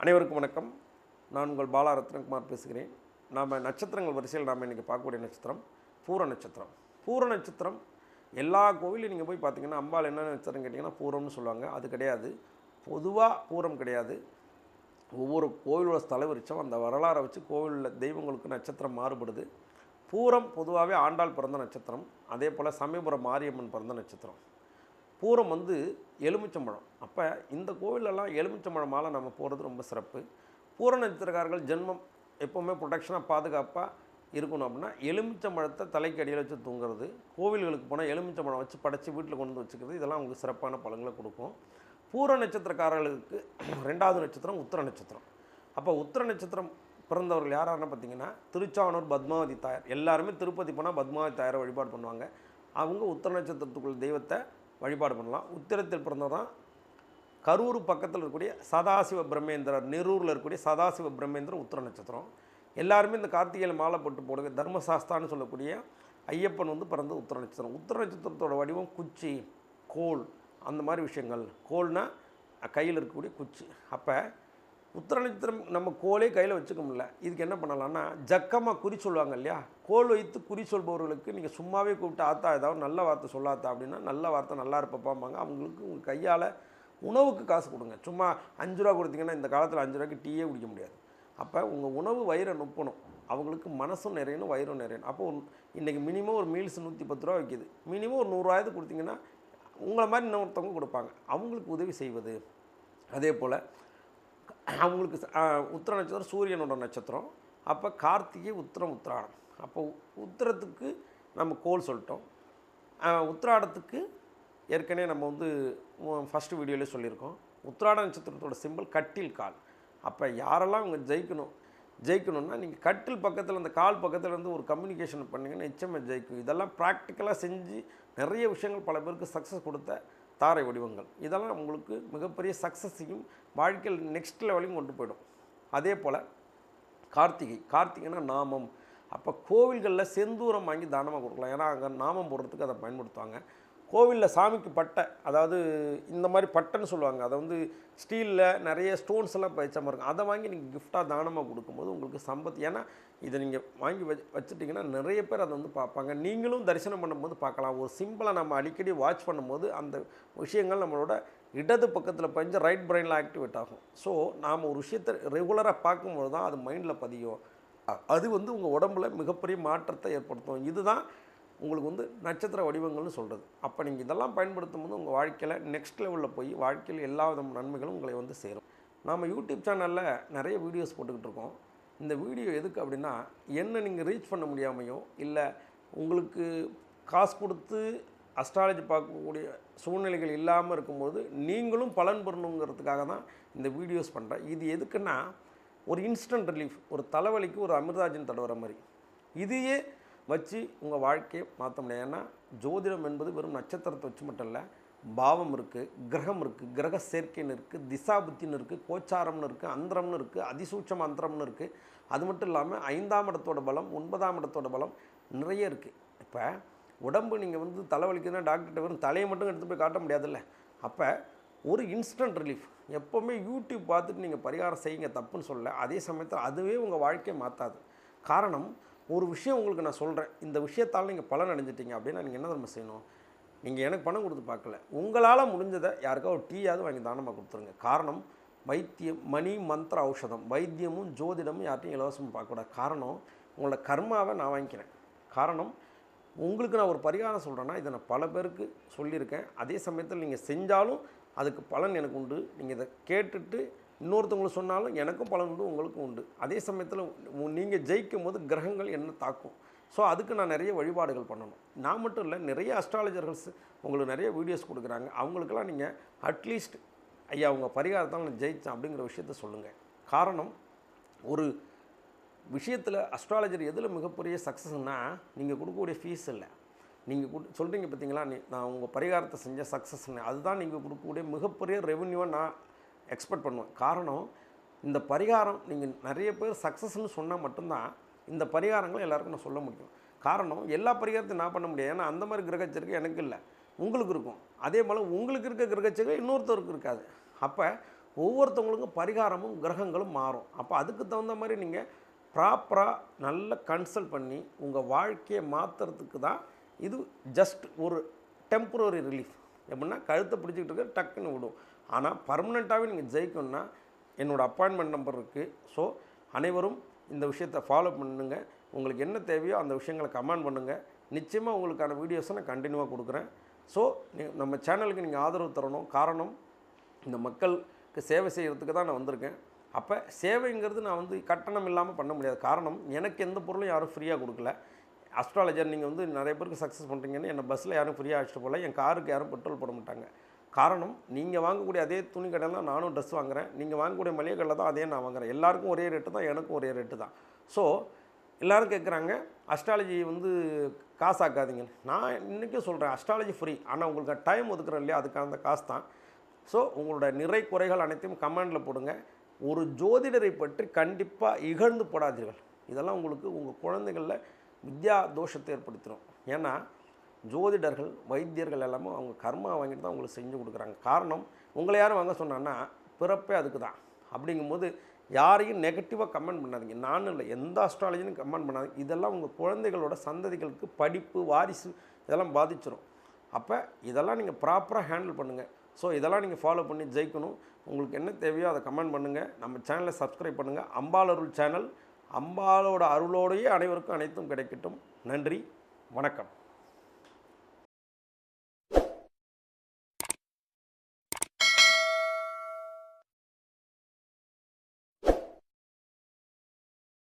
அனைவருக்கும் வணக்கம். நான் உங்கள் பாலா ரத்னகுமார் பேசுகிறேன். நாம் நட்சத்திரங்கள் வரிசையில் நாம் இன்றைக்கி பார்க்கக்கூடிய நட்சத்திரம் பூர நட்சத்திரம். பூர நட்சத்திரம் எல்லா கோவிலையும் நீங்கள் போய் பார்த்தீங்கன்னா அம்பாள் என்ன நட்சத்திரம் கேட்டிங்கன்னா பூரம்னு சொல்லுவாங்க. அது கிடையாது. பொதுவாக பூரம் கிடையாது. ஒவ்வொரு கோவிலோட ஸ்தல விருட்சம் அந்த வரலாறை வச்சு கோவிலில் தெய்வங்களுக்கு நட்சத்திரம் மாறுபடுது. பூரம் பொதுவாகவே ஆண்டாள் பிறந்த நட்சத்திரம். அதே போல் சமயபுரம் மாரியம்மன் பிறந்த நட்சத்திரம். பூரம் எலுமிச்சம்பழம். அப்போ இந்த கோவிலெல்லாம் எலுமிச்சம்பழம் மாலை நம்ம போகிறது ரொம்ப சிறப்பு. பூர நட்சத்திரக்காரர்கள் ஜென்மம் எப்போவுமே ப்ரொடெக்ஷனாக பாதுகாப்பாக இருக்கணும் அப்படின்னா எலுமிச்சம்பழத்தை தலைக்கு அடியில் வச்சு தூங்குறது, கோவில்களுக்கு போனால் எலுமிச்சம்பழம் வச்சு படைச்சி வீட்டில் கொண்டு வந்து வச்சுக்கிறது, இதெல்லாம் அவங்களுக்கு சிறப்பான பலன்களை கொடுக்கும். பூர நட்சத்திரக்காரர்களுக்கு ரெண்டாவது நட்சத்திரம் உத்திர நட்சத்திரம். அப்போ உத்திர நட்சத்திரம் பிறந்தவர்கள் யாராருன்னு பார்த்தீங்கன்னா திருச்சானூர் பத்மாவதி தாயார். எல்லாருமே திருப்பதி போனால் பத்மாவதி தாயாரை வழிபாடு பண்ணுவாங்க. அவங்க உத்திர நட்சத்திரத்துக்குள்ள தெய்வத்தை வழிபாடு பண்ணலாம். உத்திரத்தில் பிறந்ததான் கரூர் பக்கத்தில் இருக்கக்கூடிய சதாசிவ பிரம்மேந்திரர், நெரூரில் இருக்கக்கூடிய சதாசிவ பிரம்மேந்திரர் உத்திர நட்சத்திரம். எல்லாருமே இந்த கார்த்திகையில் மாலை போட்டு போடுங்க. தர்மசாஸ்தான்னு சொல்லக்கூடிய ஐயப்பன் பிறந்த உத்திர நட்சத்திரம். உத்திர நட்சத்திரத்தோட வடிவம் குச்சி, கோல், அந்த மாதிரி விஷயங்கள். கோல்னா கையில் இருக்கக்கூடிய குச்சி. அப்போ உத்திர நட்சத்திரம் நம்ம கோலே கையில் வச்சுக்க முடியல. இதுக்கு என்ன பண்ணலாம்னா ஜக்கமாக குறி சொல்லுவாங்க இல்லையா, கோல் வைத்து குறி சொல்பவர்களுக்கு நீங்கள் சும்மாவே கூப்பிட்டு ஆத்தா ஏதாவது நல்ல வார்த்தை சொல்லாத்தா அப்படின்னா நல்ல வார்த்தை நல்லா இருப்பப்பாம்பாங்க. அவங்களுக்கு உங்கள் கையால் உணவுக்கு காசு கொடுங்க. சும்மா 5 ரூபா கொடுத்தீங்கன்னா இந்த காலத்தில் 5 ரூபாய்க்கு டீயே குடிக்க முடியாது. அப்போ உங்கள் உணவு வயிறை நுப்பணும், அவங்களுக்கு மனசும் நிறையணும், வயிறும் நிறையணும். அப்போ இன்றைக்கி மினிமம் ஒரு மீல்ஸ் 110 ரூபா விற்கிது. மினிமம் ஒரு 100 ரூபாய்க்கு கொடுத்தீங்கன்னா உங்களை மாதிரி இன்னொருத்தவங்க கொடுப்பாங்க. அவங்களுக்கு உதவி செய்வது. அதே போல் அவங்களுக்கு உத்திர நட்சத்திரம் சூரியனோட நட்சத்திரம். அப்போ கார்த்திகை, உத்திரம், உத்திராடம். அப்போ உத்திரத்துக்கு நம்ம கோல் சொல்லிட்டோம். உத்திராடத்துக்கு ஏற்கனவே நம்ம ஃபஸ்ட்டு வீடியோவிலே சொல்லியிருக்கோம். உத்திராட நட்சத்திரத்தோட சிம்பிள் கட்டில் கால். அப்போ யாரெல்லாம் அவங்க ஜெயிக்கணும்னா நீங்கள் கட்டில் பக்கத்தில் அந்த கால் பக்கத்தில் ஒரு கம்யூனிகேஷன் பண்ணிங்கன்னா நிச்சயமாக ஜெயிக்கும். இதெல்லாம் ப்ராக்டிக்கலாக செஞ்சு நிறைய விஷயங்கள் பல பேருக்கு சக்ஸஸ் கொடுத்த தாரை வடிவங்கள். இதெல்லாம் உங்களுக்கு மிகப்பெரிய சக்ஸஸையும் வாழ்க்கையில் நெக்ஸ்ட் லெவலையும் கொண்டு போயிடும். அதே போல் கார்த்திகைனா நாமம். அப்போ கோவில்களில் செந்தூரம் வாங்கி தானமாக கொடுக்கலாம். ஏன்னா அங்கே நாமம் போடுறதுக்கு அதை பயன்படுத்துவாங்க. கோவிலில் சாமிக்கு பட்டை, அதாவது இந்த மாதிரி பட்டைன்னு சொல்லுவாங்க. அதை ஸ்டீலில் நிறைய ஸ்டோன்ஸ் எல்லாம் பயிற்ச மாதிரி இருக்கும். அதை வாங்கி நீங்கள் கிஃப்டாக தானமாக கொடுக்கும்போது உங்களுக்கு சம்பத்து. ஏன்னா இதை நீங்கள் வாங்கி வச்சுட்டிங்கன்னா நிறைய பேர் அதை பார்ப்பாங்க. நீங்களும் தரிசனம் பண்ணும்போது பார்க்கலாம். ஒரு சிம்பிளாக நம்ம அடிக்கடி வாட்ச் பண்ணும்போது அந்த விஷயங்கள் நம்மளோட இடது பக்கத்தில் பதிஞ்சு ரைட் பிரெயினில் ஆக்டிவேட் ஆகும். ஸோ நாம் ஒரு விஷயத்தை ரெகுலராக பார்க்கும்போது தான் அது மைண்டில் பதியும். அது உங்கள் உடம்புல மிகப்பெரிய மாற்றத்தை ஏற்படுத்தும். இதுதான் உங்களுக்கு நட்சத்திர வடிவங்கள்னு சொல்கிறது. அப்போ நீங்கள் இதெல்லாம் பயன்படுத்தும் போது உங்கள் வாழ்க்கையில் நெக்ஸ்ட் லெவலில் போய் வாழ்க்கையில் எல்லா வித நன்மைகளும் உங்களை சேரும். நாம் யூடியூப் சேனலில் நிறைய வீடியோஸ் போட்டுக்கிட்டு இருக்கோம். இந்த வீடியோ எதுக்கு அப்படின்னா, என்ன நீங்கள் ரீச் பண்ண முடியாமையோ இல்லை உங்களுக்கு காசு கொடுத்து அஸ்ட்ராலஜி பார்க்கக்கூடிய சூழ்நிலைகள் இல்லாமல் இருக்கும்போது நீங்களும் பலன் பெறணுங்கிறதுக்காக தான் இந்த வீடியோஸ் பண்ணுறேன். இது எதுக்குன்னா ஒரு இன்ஸ்டன்ட் ரிலீஃப், ஒரு தலைவலிக்கு ஒரு அமிர்தாஜன் தடவுற மாதிரி. இதையே வச்சு உங்கள் வாழ்க்கையை மாற்ற முடியாது. ஏன்னா ஜோதிடம் என்பது வெறும் நட்சத்திரத்தை வச்சு மட்டும் இல்லை, பாவம் இருக்குது, கிரகம் இருக்குது, கிரக சேர்க்கைன்னு இருக்குது, திசாபுத்தின்னு இருக்குது, கோச்சாரம்னு இருக்குது, அந்தரம்னு இருக்குது, அதிசூட்சம் அந்தரம்னு இருக்குது. அது மட்டும் இல்லாமல் 5ஆம் இடத்தோட பலம், 9ஆம் இடத்தோட பலம் நிறைய இருக்குது. இப்போ உடம்பு நீங்கள் தலைவலிக்குதுன்னா டாக்டர்கிட்ட வெறும் தலையை மட்டும் எடுத்து போய் காட்ட முடியாதுல்ல. அப்போ ஒரு இன்ஸ்டன்ட் ரிலீஃப். எப்போவுமே யூடியூப் பார்த்துட்டு நீங்கள் பரிகாரம் செய்யுங்க, தப்புன்னு சொல்ல. அதே சமயத்தில் அதுவே உங்கள் வாழ்க்கையை மாற்றாது. காரணம், ஒரு விஷயம் உங்களுக்கு நான் சொல்கிறேன், இந்த விஷயத்தால் நீங்கள் பலன் அடைஞ்சிட்டிங்க அப்படின்னா நீங்கள் என்ன நம்ம செய்யணும், நீங்கள் எனக்கு பணம் கொடுத்து பார்க்கல, உங்களால் முடிஞ்சதை யாருக்கா ஒரு டீயாவது வாங்கி தானமாக கொடுத்துருங்க. காரணம், வைத்தியம், மணி, மந்திர, ஔஷதம், வைத்தியமும் ஜோதிடமும் யார்ட்டையும் இலவசமாக பார்க்கக்கூடாது. காரணம், உங்களோட கர்மாவை நான் வாங்கிக்கிறேன். காரணம், உங்களுக்கு நான் ஒரு பரிகாரம் சொல்கிறேன்னா இதை நான் பல பேருக்கு சொல்லியிருக்கேன். அதே சமயத்தில் நீங்கள் செஞ்சாலும் அதுக்கு பலன் எனக்கு உண்டு. நீங்கள் இதை கேட்டுட்டு இன்னொருத்தவங்களுக்கு சொன்னாலும் எனக்கும் பலன் உண்டு, உங்களுக்கும் உண்டு. அதே சமயத்தில் நீங்கள் ஜெயிக்கும் போது கிரகங்கள் என்ன தாக்கும். ஸோ அதுக்கு நான் நிறைய வழிபாடுகள் பண்ணணும். நான் மட்டும் இல்லை, நிறைய அஸ்ட்ராலஜர்கள்ஸ் உங்களுக்கு நிறைய வீடியோஸ் கொடுக்குறாங்க. அவங்களுக்கெல்லாம் நீங்கள் அட்லீஸ்ட் ஐயா உங்கள் பரிகாரத்தால் நான் ஜெயித்தேன் அப்படிங்கிற விஷயத்த சொல்லுங்கள். காரணம், ஒரு விஷயத்தில் அஸ்ட்ராலஜர் எதில் மிகப்பெரிய சக்ஸஸ்னால் நீங்கள் கொடுக்கக்கூடிய ஃபீஸ் இல்லை. நீங்கள் சொல்கிறீங்க பார்த்தீங்களா, நான் உங்கள் பரிகாரத்தை செஞ்ச சக்ஸஸ்ன்னு, அதுதான் நீங்கள் கொடுக்கக்கூடிய மிகப்பெரிய ரெவென்யூவை நான் எக்ஸ்பெக்ட் பண்ணுவேன். காரணம், இந்த பரிகாரம் நீங்கள் நிறைய பேர் சக்ஸஸ்ன்னு சொன்னால் மட்டும்தான் இந்த பரிகாரங்களை எல்லாருக்கும் நான் சொல்ல முடியும். காரணம், எல்லா பரிகாரத்தையும் நான் பண்ண முடியாது. ஏன்னா அந்த மாதிரி கிரகச்சரிக்கை எனக்கு இல்லை, உங்களுக்கு இருக்கும். அதே போல் உங்களுக்கு இருக்க கிரகச்சரிக்கை இன்னொருத்தருக்கு இருக்காது. அப்போ ஒவ்வொருத்தவங்களுக்கும் பரிகாரமும் கிரகங்களும் மாறும். அப்போ அதுக்கு தகுந்த மாதிரி நீங்கள் ப்ராப்பராக நல்ல கன்சல்ட் பண்ணி உங்கள் வாழ்க்கையை மாற்றுறதுக்கு தான் இது. ஜஸ்ட் ஒரு டெம்பரரி ரிலீஃப். எப்படின்னா கழுத்தை பிடிச்சிக்கிட்டு இருக்க டக்குன்னு விடும். ஆனால் பர்மனெண்ட்டாகவே நீங்கள் ஜெயிக்கணும்னா என்னோடய அப்பாயின்மெண்ட் நம்பர் இருக்குது. ஸோ அனைவரும் இந்த விஷயத்தை ஃபாலோ பண்ணுங்க. உங்களுக்கு என்ன தேவையோ அந்த விஷயங்களை கமெண்ட் பண்ணுங்கள். நிச்சயமாக உங்களுக்கான வீடியோஸை நான் கண்டினியூவாக கொடுக்குறேன். ஸோ நம்ம சேனலுக்கு நீங்கள் ஆதரவு தரணும். காரணம், இந்த மக்களுக்கு சேவை செய்கிறதுக்கு தான் நான் வந்திருக்கேன். அப்போ சேவைங்கிறது நான் கட்டணம் இல்லாமல் பண்ண முடியாது. காரணம், எனக்கு எந்த பொருளும் யாரும் ஃப்ரீயாக கொடுக்கல. அஸ்ட்ராலஜர் நீங்கள் நிறைய பேருக்கு சக்ஸஸ் பண்ணுறீங்கன்னு என்னை பஸ்ஸில் யாரும் ஃப்ரீயாக அழைச்சிட்டு போகல. என் காருக்கு யாரும் பெட்ரோல் போட மாட்டாங்க. காரணம், நீங்கள் வாங்கக்கூடிய அதே துணி கடையில் தான் நானும் ட்ரெஸ் வாங்குகிறேன். நீங்கள் வாங்கக்கூடிய மளிகை கடையில் தான் அதே நான் வாங்குகிறேன். எல்லாருக்கும் ஒரே ரேட்டு தான், எனக்கும் ஒரே ரேட்டு தான். ஸோ எல்லோரும் கேட்குறாங்க அஸ்ட்ராலஜி காசாக்காதீங்க. நான் இன்றைக்கும் சொல்கிறேன் அஸ்ட்ராலஜி ஃப்ரீ. ஆனால் உங்களுக்கு டைம் ஒதுக்குறேன் இல்லையா, அதுக்கான காசு தான். ஸோ உங்களோட நிறை குறைகள் அனைத்தையும் கமெண்டில் போடுங்க. ஒரு ஜோதிடரை பற்றி கண்டிப்பாக இகழ்ந்து போடாதீர்கள். இதெல்லாம் உங்களுக்கு உங்கள் குழந்தைகளில் வித்யா தோஷத்தை ஏற்படுத்திடும். ஏன்னா ஜோதிடர்கள், வைத்தியர்கள் எல்லாமே அவங்க கர்மா வாங்கிட்டு தான் உங்களுக்கு செஞ்சு கொடுக்குறாங்க. காரணம், உங்களை யாரும் வாங்க சொன்னான்னா பிறப்பே அதுக்கு தான். அப்படிங்கும்போது யாரையும் நெகட்டிவாக கமெண்ட் பண்ணாதீங்க. நானும் இல்லை, எந்த அஸ்ட்ராலஜியும் கமெண்ட் பண்ணாதீங்க. இதெல்லாம் உங்கள் குழந்தைகளோட சந்ததிகளுக்கு படிப்பு, வாரிசு இதெல்லாம் பாதிச்சிடும். அப்போ இதெல்லாம் நீங்கள் ப்ராப்பராக ஹேண்டில் பண்ணுங்கள். ஸோ இதெல்லாம் நீங்கள் ஃபாலோ பண்ணி ஜெயிக்கணும். உங்களுக்கு என்ன தேவையோ அதை கமெண்ட் பண்ணுங்கள். நம்ம சேனலை சப்ஸ்கிரைப் பண்ணுங்கள். அம்பாள் அருள் சேனல். அம்பாளோட அருளோடையே அனைவருக்கும் அனைத்தும் கிடைக்கட்டும். நன்றி, வணக்கம்.